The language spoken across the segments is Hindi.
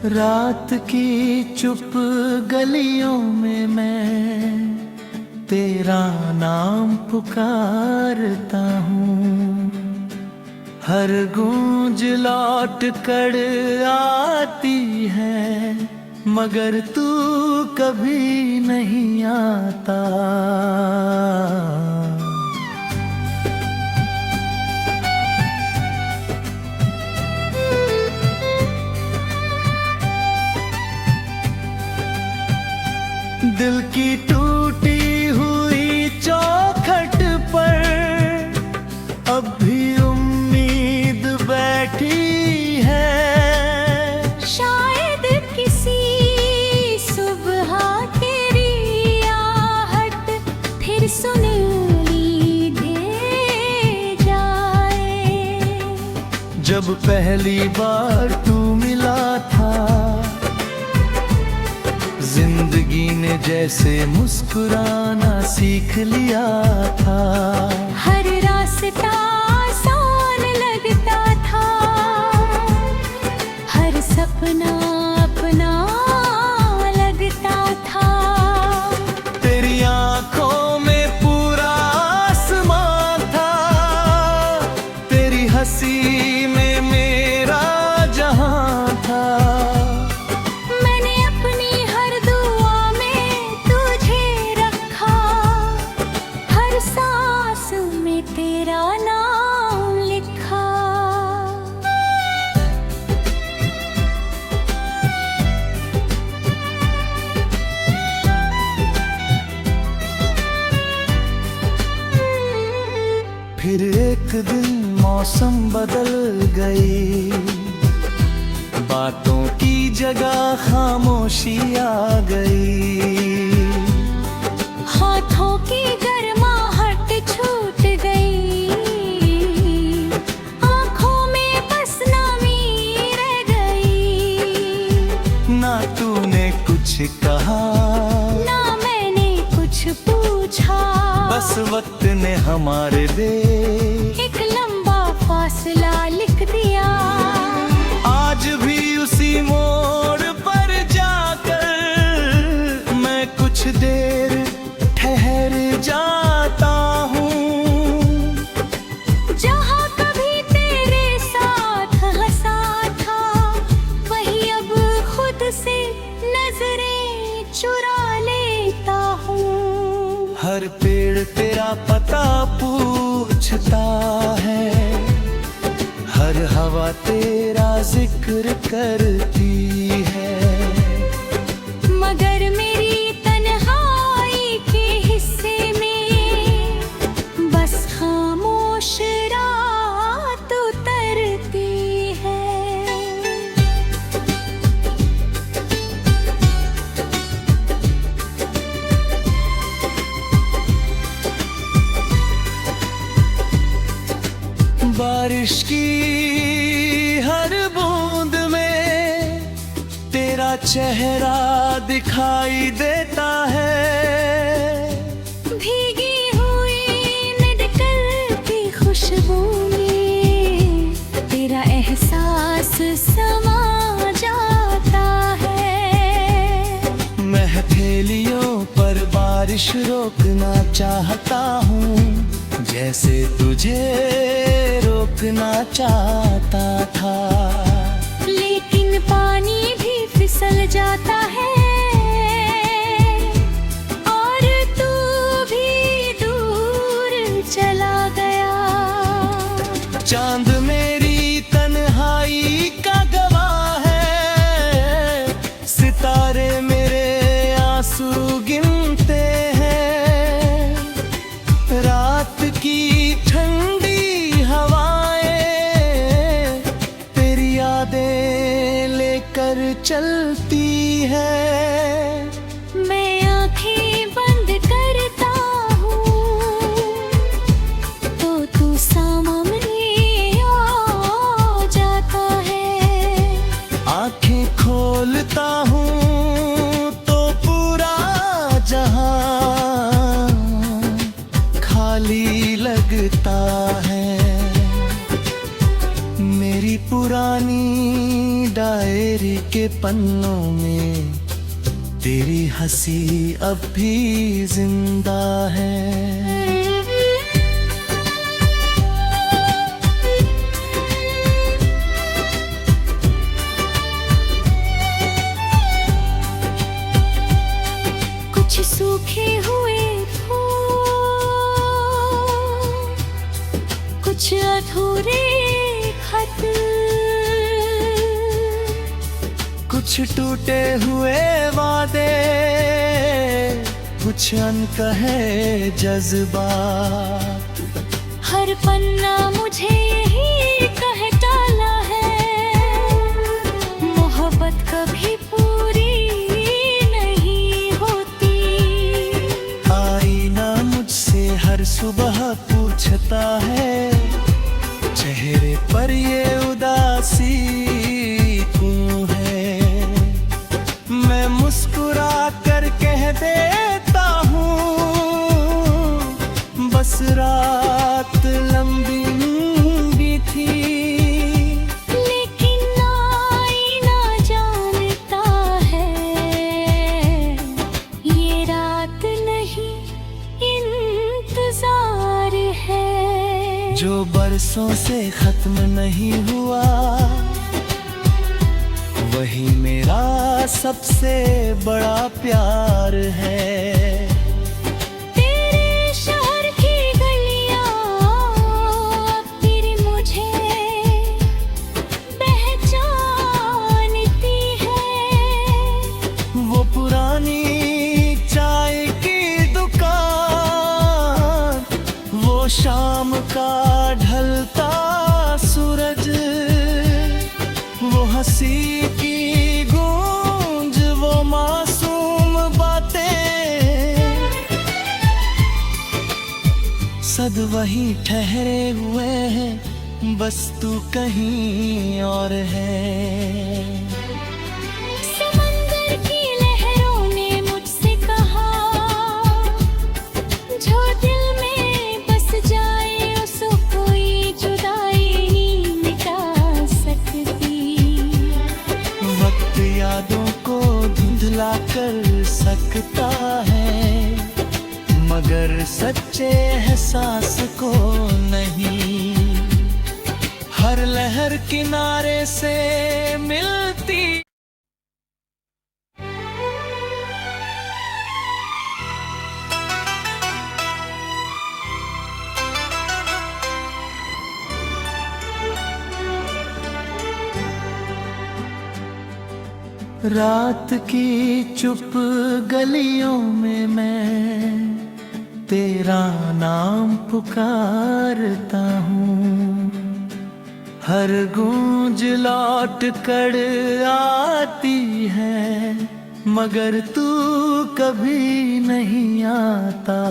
रात की चुप गलियों में मैं तेरा नाम पुकारता हूँ। हर गूंज लौट कर आती है मगर तू कभी नहीं आता। दिल की टूटी हुई चौखट पर अब भी उम्मीद बैठी है। शायद किसी सुबह तेरी आहट फिर सुनहरी दे जाए। जब पहली बार तू मिला था जिंदगी ने जैसे मुस्कुराना सीख लिया था। हर रास्ता आसान लगता था, हर सपना अपना लगता था। तेरी आंखों में पूरा आसमां था, तेरी हंसी में मेरा जहां था। तेरा नाम लिखा। फिर एक दिन मौसम बदल गई, बातों की जगह खामोशी आ गई। हाथों की गर्माहट छूट गई, आंखों में बस नमी रह गई। ना तूने कुछ कहा ना मैंने कुछ पूछा, बस वक्त ने हमारे बीच एक लंबा फासला लिख दिया। आज भी उसी मोड़ पर जाकर मैं कुछ देर ठहर जाता हूँ। जहाँ कभी तेरे साथ हंसा था वही अब खुद से नजरें चुरा लेता हूँ। हर पेड़ तेरा पता पूछता है, हर हवा तेरा जिक्र करती है। मगर मेरी तन्हाई के हिस्से में बस खामोश रात उतरती है। बारिश की हर बूंद में तेरा चेहरा दिखाई देता है। भीगी हुई निकल की खुशबू में तेरा एहसास समा जाता है। मैं हथेलियों पर बारिश रोकना चाहता हूँ, जैसे तुझे रोकना चाहता था। लेकिन पानी भी फिसल जाता है और तू भी दूर चला गया। चांद मेरी तन्हाई का गवाह है, सितारे मेरे आंसू गिनते हैं। रात की ठंडी हवाएं तेरी यादें लेकर चलती है। मैं आंखें बंद करता हूँ तो तू सामने आ जाता है। आंखें खोलता हूँ तो पूरा जहां खाली लगता है। मेरी पुरानी डायरी के पन्नों में तेरी हंसी अब भी जिंदा है। कुछ सूखे हुए फूल, कुछ अधूरे खत, कुछ टूटे हुए वादे, कुछ अनकहे जज्बात। हर पन्ना मुझे यही कह डाला है, मोहब्बत कभी पूरी नहीं होती। आईना मुझसे हर सुबह पूछता है, चेहरे पर ये उदासी क्यों है। मैं मुस्कुरा कर कह देता हूँ, बस रात लंबी भी थी। लेकिन आईना जानता है, ये रात नहीं इंतजार है। जो बरसों से खत्म नहीं हुआ, वही मेरा सबसे बड़ा प्यार है। तेरे शहर की गलियां अब तेरी मुझे पहचानती है। वो पुरानी चाय की दुकान, वो शाम का ढलता सूरज, वो हंसी की गूंज, वो मासूम बातें, सद वही ठहरे हुए हैं, बस तू कहीं और है। समंदर की लहरों ने मुझसे कहा, जो दिल में बस जाए उसको कोई जुदाई नहीं मिटा सकती। वक्त यादों को धुंधला कर सकता है, मगर सच्चे एहसास को नहीं। हर लहर किनारे से मिलती। रात की चुप गलियों में मैं तेरा नाम पुकारता हूँ। हर गूंज लौट कर आती है, मगर तू कभी नहीं आता।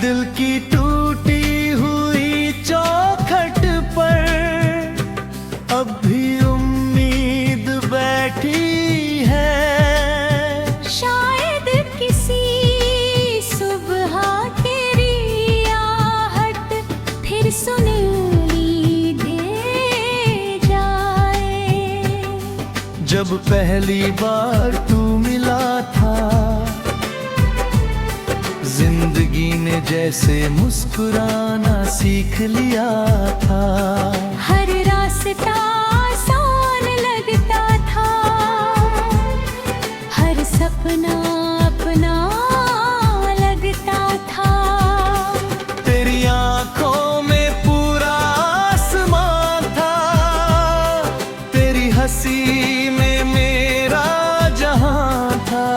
दिल की टूटी हुई चौखट पर अब भी उम्मीद बैठी है। शायद किसी सुबह तेरी आहट फिर सुनहरी दे जाए। जब पहली बार तू मिला था, जिंदगी ने जैसे मुस्कुराना सीख लिया था। हर रास्ता आसान लगता था, हर सपना अपना लगता था। तेरी आंखों में पूरा आसमां था, तेरी हंसी में मेरा जहां था।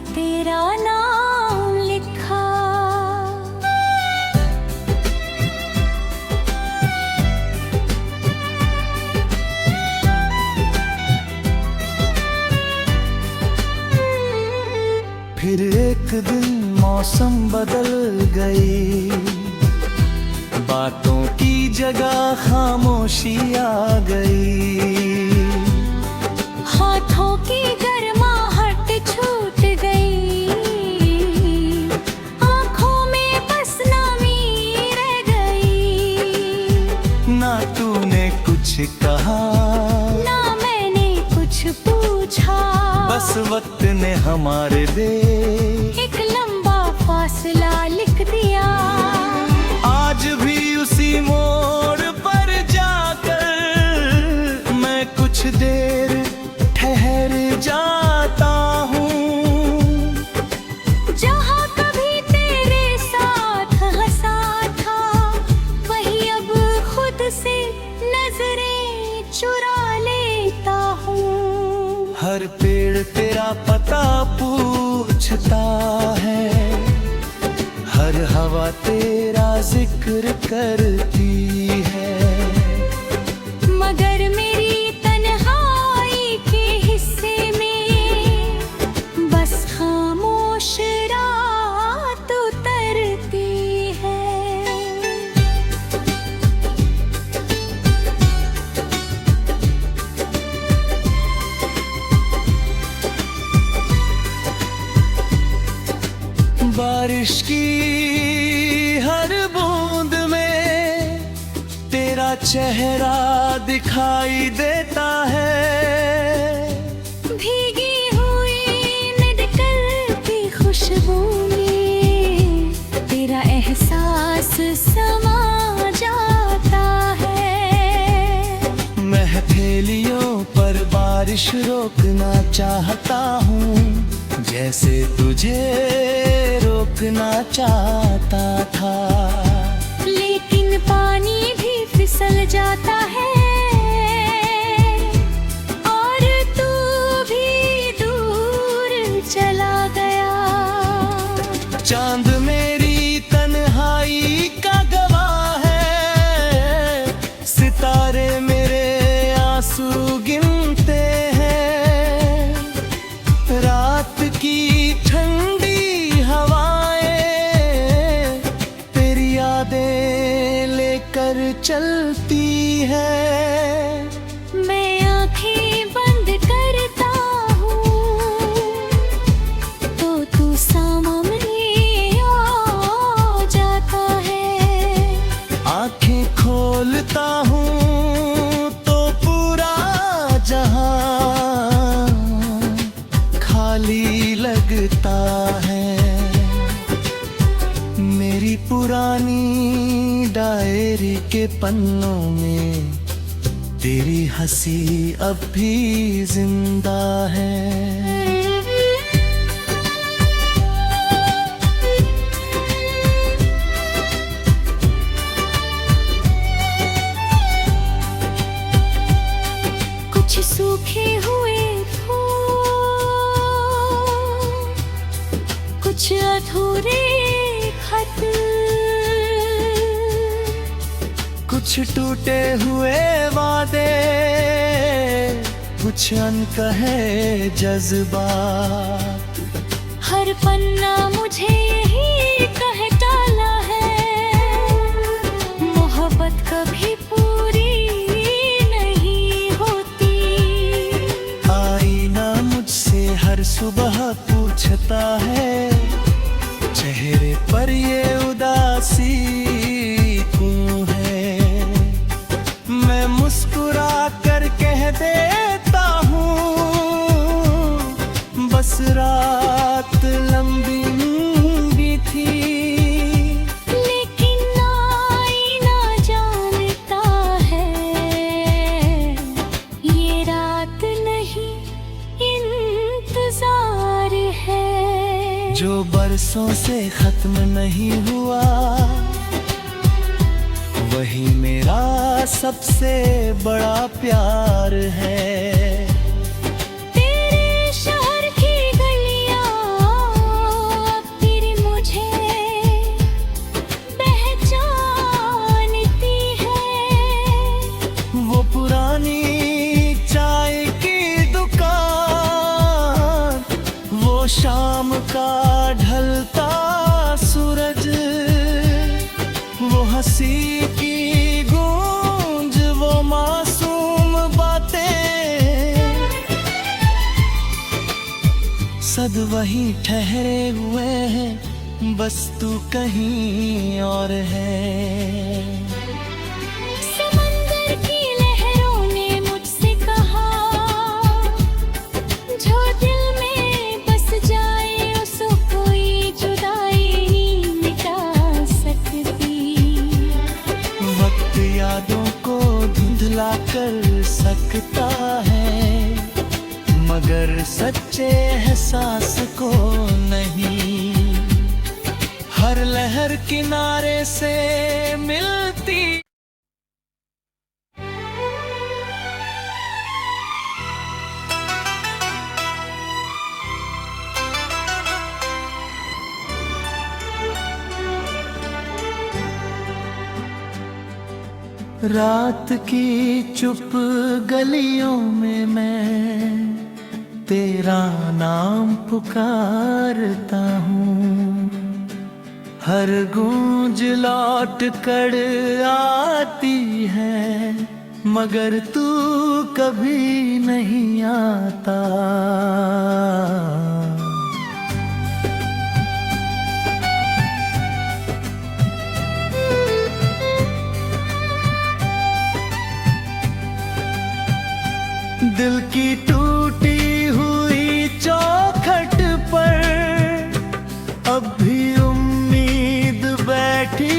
तेरा नाम लिखा। फिर एक दिन मौसम बदल गई, बातों की जगह खामोशी आ गई। हाथों की गर्माहट छूट गई, आंखों में बस नमी रह गई। ना तूने कुछ कहा, ना मैंने कुछ पूछा, बस वक्त ने हमारे दे एक लंबा फासला लिख दिया। आज भी उसी मोड़ पर जाकर मैं कुछ देर ठहर जाता हूँ। जहाँ कभी तेरे साथ हंसा था, वही अब खुद से नजरें चुरा लेता हूँ। हर पेड़ तेरा पता पूछता है, हर हवा तेरा जिक्र करती है। मगर मेरी तन्हाई के हिस्से में बस खामोश रात उतरती है। बारिश की हर बूंद में तेरा चेहरा दिखाई देता है। भीगी हुई निकल की खुशबू में तेरा एहसास समा जाता है। मैं हथेलियों पर बारिश रोकना चाहता हूँ, जैसे तुझे रोकना चाहता था। लेकिन पानी भी फिसल जाता है और तू भी दूर चला गया। चांद मेरी तन्हाई का गवाह है, सितारे मेरे आंसू गिनते हैं। रात की ठंडी हवाएं तेरी यादें लेकर चलती है। मैं आंखें बंद करता हूँ तो तू सामने आ जाता है। आंखें खोलता हूँ तो पूरा जहां खाली लगता है। मेरी पुरानी डायरी के पन्नों में तेरी हंसी अब भी जिंदा है। कुछ सूखे हुए फूल, कुछ अधूरे खत, कुछ टूटे हुए वादे, कुछ अनकहे जज्बात। हर पन्ना मुझे यही कह डाला है, मोहब्बत कभी पूरी नहीं होती। आईना मुझसे हर सुबह पूछता है, चेहरे पर ये उदासी क्यों है। मैं मुस्कुरा कर कह देता हूँ, बस रात लंबी थी। लेकिन आईना जानता है, ये रात नहीं इंतजार है। जो बरसों से खत्म नहीं हुआ, वही मेरा सबसे बड़ा प्यार है। तेरे शहर की गलियां अब तेरी मुझे पहचानती है। वो पुरानी चाय की दुकान, वो शाम का ढलता सूरज, वो हंसी हंसी की गूंज वो मासूम बातें, सद वहीं ठहरे हुए हैं, बस तू कहीं और है। समंदर की लहरों ने मुझसे कहा, जो दिल में बस जाए उसको कोई जुदाई नहीं मिटा सकती। वक्त यादों को धुंधला कर सकता है, मगर सच्चे एहसास को नहीं। हर लहर किनारे से मिलती रात की चुप गलियों में मैं तेरा नाम पुकारता हूँ। हर गूंज लौट कर आती है, मगर तू कभी नहीं आता। दिल की टूटी हुई चौखट पर अब भी उम्मीद बैठी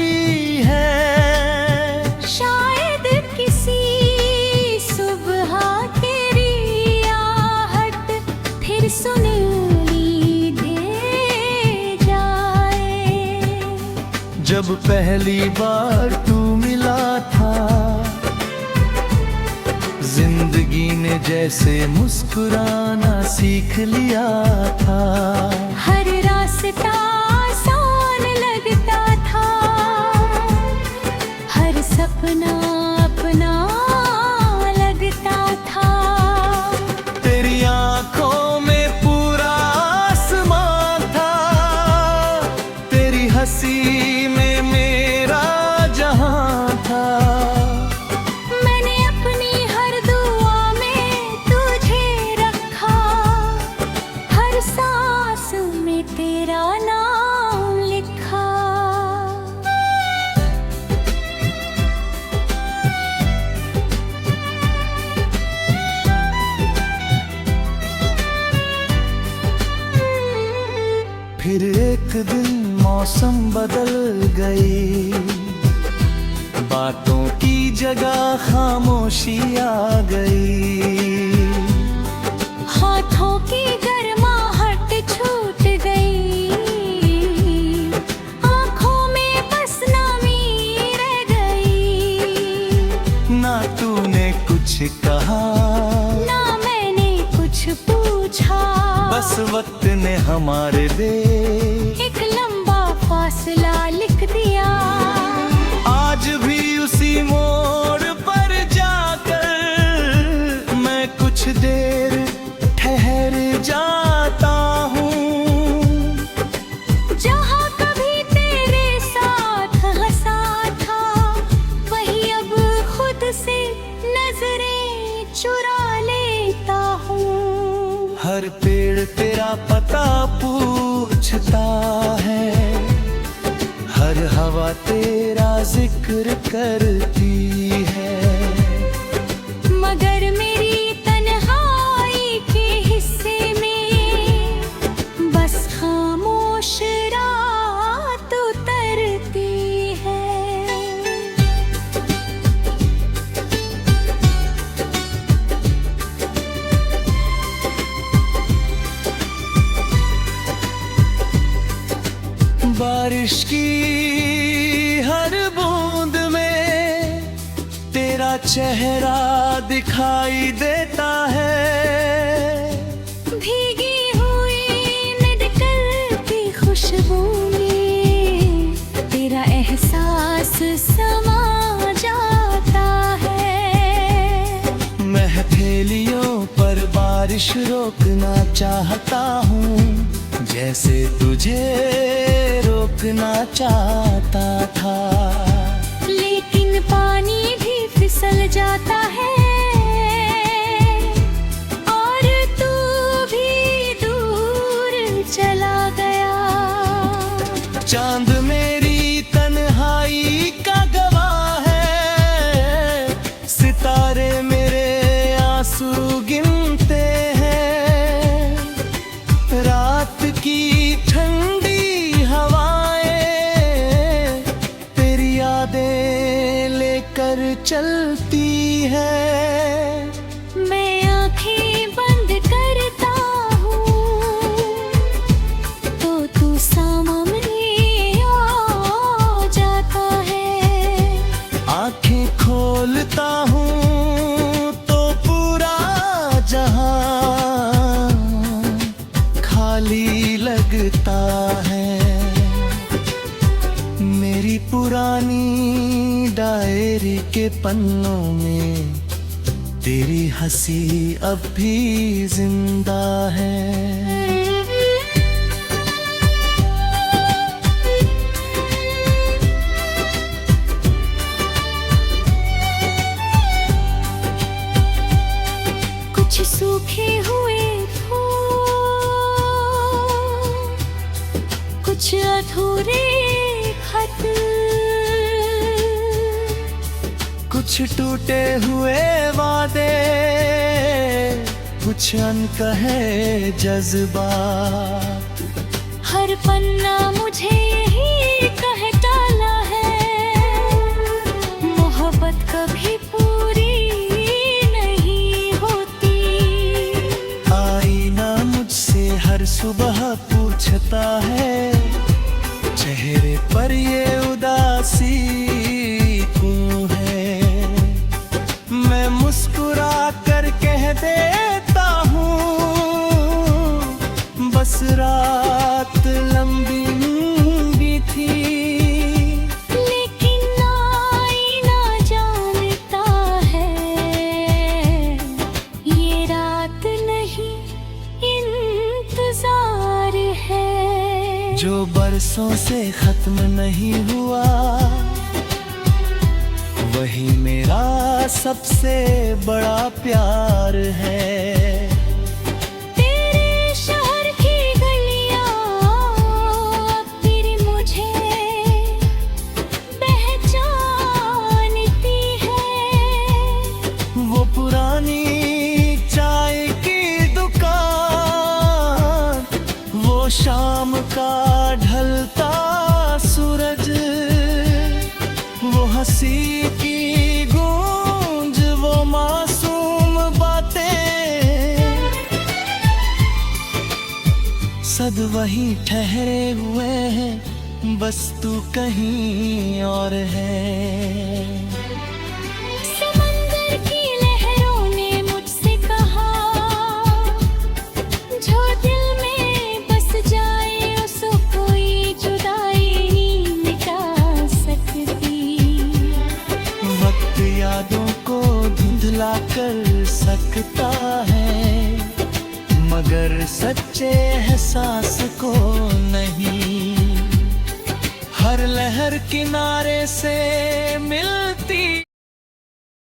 है। शायद किसी सुबह तेरी आहट फिर सुनहरी दे जाए। जब पहली बार तू मिला था, जिंदगी ने जैसे मुस्कुराना सीख लिया था। हर रास्ता आसान लगता था, हर सपना अपना लगता था। तेरी आंखों में पूरा आसमान था, तेरी हंसी में मेरा जहां था। तेरा नाम लिखा। फिर एक दिन मौसम बदल गई, बातों की जगह खामोशी आ गई। हाथों की गर्माहट छूट गई, आंखों में बस नामी रह गई। ना तूने कुछ कहा, ना मैंने कुछ पूछा, बस वक्त ने हमारे बीच एक लंबा फासला लिख दिया। आज भी उसी मोड़ पर जाकर मैं कुछ देर ठहर जाता हूँ। जहाँ कभी तेरे साथ हंसा था, वही अब खुद से नजरें चुरा लेता हूँ। हर पेड़ तेरा पता पूछता है, हर हवा तेरा जिक्र करती है। मगर मेरी तन्हाई के हिस्से में बस खामोश रात उतरती है। बारिश की हर बूंद में तेरा चेहरा दिखाई देता है। भीगी हुई निकल की खुशबू में तेरा एहसास समा जाता है। मैं हथेलियों पर बारिश रोकना चाहता हूँ, जैसे तुझे रोकना चाहता था। लेकिन पानी भी फिसल जाता है और तू भी दूर चला गया। चांद मेरी तन्हाई का गवाह है, सितारे मेरे आंसू गिनते हैं। रात की ठंडी हवाएं तेरी यादें लेकर चलती है। मैं आँखें बंद करता हूँ तो तू सामने आ जाता है। आंखें खोलता हूँ तो पूरा जहां खाली लगता है। मेरी पुरानी डायरी के पन्नों में तेरी हंसी अब भी जिंदा है। कुछ सूखे हुए फूल, कुछ अधूरे खत, कुछ टूटे हुए वादे, कुछ अनकहे जज्बात। हर पन्ना मुझे यही कह डाला है, मोहब्बत कभी पूरी नहीं होती। आईना मुझसे हर सुबह पूछता है, चेहरे पर ये उदासी क्यों है। मैं मुस्कुरा कर कह देता हूँ, बस रात लंबी थी। लेकिन आईना जानता है, ये रात नहीं इंतजार है। जो बरसों से खत्म नहीं हुआ, वही मेरा सबसे बड़ा प्यार है। तेरे शहर की गलियां अब फिर मुझे पहचानती है। वो पुरानी चाय की दुकान, वो शाम का ढलता सूरज, वो हंसी की गूंज, वो मासूम बातें, सब वहीं ठहरे हुए हैं, बस तू कहीं और है। समंदर की लहरों ने मुझसे कहा, जो दिल में बस जाए उसको कोई जुदाई नहीं मिटा सकती। वक्त यादों को धुंधला कर सकता है, मगर सच्चे एहसास को नहीं। हर लहर किनारे से मिलती